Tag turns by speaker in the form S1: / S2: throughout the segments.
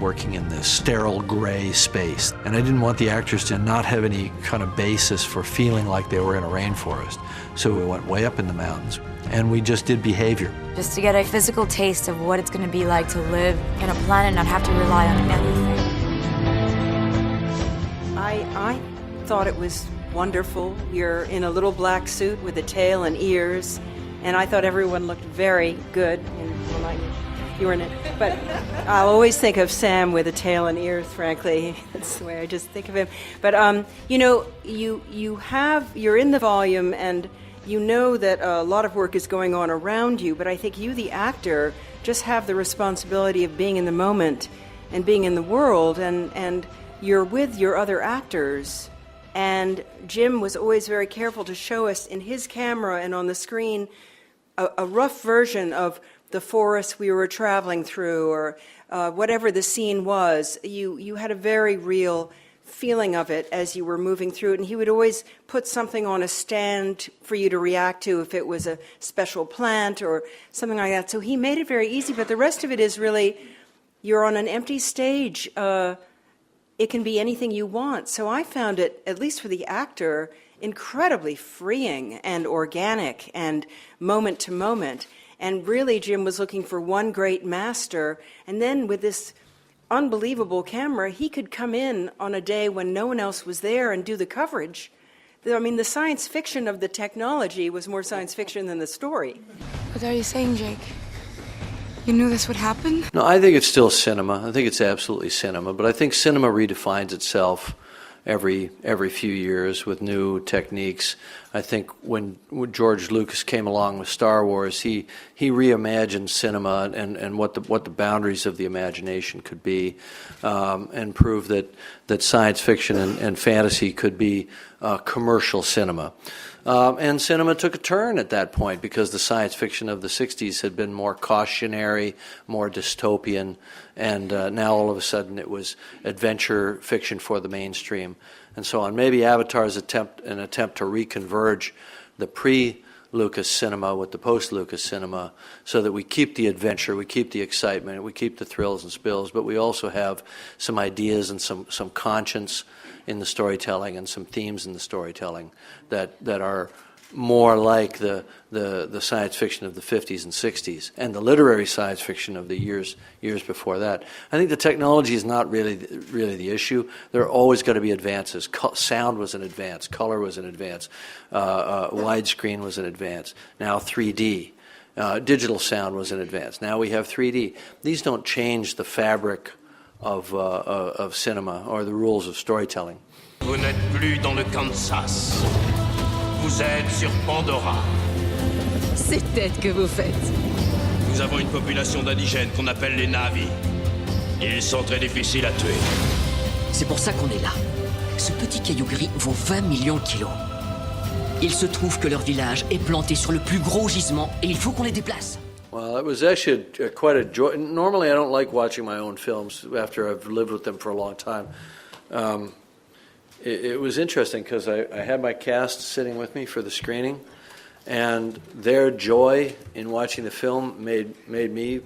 S1: working in this sterile gray space. And I didn't want the actors to not have any kind of basis for feeling like they were in a rainforest. So we went way up in the mountains and we just did behavior.
S2: Just to get a physical taste of what it's going to be like to live in a planet and not have to rely on anything.
S3: I thought it was wonderful. You're in a little black suit with a tail and ears, and I thought everyone looked very good when you were in it. But I'll always think of Sam with a tail and ears, frankly. That's the way I just think of him. But, you know, you're in the volume, and you know that a lot of work is going on around you, but I think you, the actor, just have the responsibility of being in the moment and being in the world, and you're with your other actors. And Jim was always very careful to show us in his camera and on the screen a rough version of the forest we were traveling through, or whatever the scene was. You had a very real feeling of it as you were moving through it, and he would always put something on a stand for you to react to if it was a special plant or something like that. So he made it very easy, but the rest of it is really, you're on an empty stage. It can be anything you want. So I found it, at least for the actor, incredibly freeing and organic and moment to moment. And really, Jim was looking for one great master, and then with this unbelievable camera, he could come in on a day when no one else was there and do the coverage. I mean, the science fiction of the technology was more science fiction than the story.
S2: What are you saying, Jake? You knew this would happen?
S1: No, I think it's still cinema. I think it's absolutely cinema. But I think cinema redefines itself every few years with new techniques. I think when George Lucas came along with Star Wars, he reimagined cinema and what the boundaries of the imagination could be, and proved that science fiction and fantasy could be commercial cinema. And cinema took a turn at that point because the science fiction of the 60s had been more cautionary, more dystopian, and now all of a sudden it was adventure fiction for the mainstream and so on. Maybe Avatar's an attempt to reconverge the pre-Lucas cinema with the post-Lucas cinema so that we keep the adventure, we keep the excitement, we keep the thrills and spills, but we also have some ideas and some conscience in the storytelling and some themes in the storytelling that are more like the science fiction of the 50s and 60s and the literary science fiction of the years before that. I think the technology is not really the issue. There are always going to be advances. Sound was an advance. Color was an advance. Widescreen was an advance. Now 3D. Digital sound was an advance. Now we have 3D. These don't change the fabric of cinema or the rules of storytelling.
S4: Vous n'êtes plus dans le Kansas. Vous êtes sur Pandora.
S5: Ces têtes que vous faites.
S4: Nous avons une population d'indigènes qu'on appelle les Na'vi. Ils sont très difficiles à tuer.
S5: C'est pour ça qu'on est là. Ce petit caillou gris vaut 20 millions de kilos. Il se trouve que leur village est planté sur le plus gros gisement et il faut qu'on les déplace.
S1: Well, it was actually quite a joy. Normally, I don't like watching my own films after I've lived with them for a long time. It was interesting because I had my cast sitting with me for the screening, and their joy in watching the film made me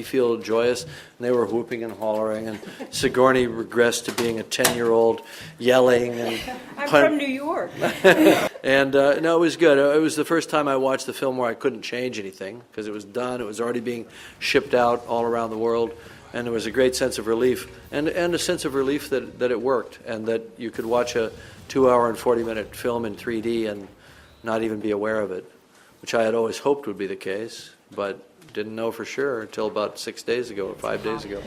S1: feel joyous. And they were whooping and hollering, and Sigourney regressed to being a 10-year-old yelling. And
S3: I'm from New York.
S1: And no, it was good. It was the first time I watched the film where I couldn't change anything because it was done. It was already being shipped out all around the world. And there was a great sense of relief, and a sense of relief that it worked, and that you could watch a 2-hour and 40-minute film in 3D and not even be aware of it, which I had always hoped would be the case, but didn't know for sure until about 6 days ago or 5 days ago.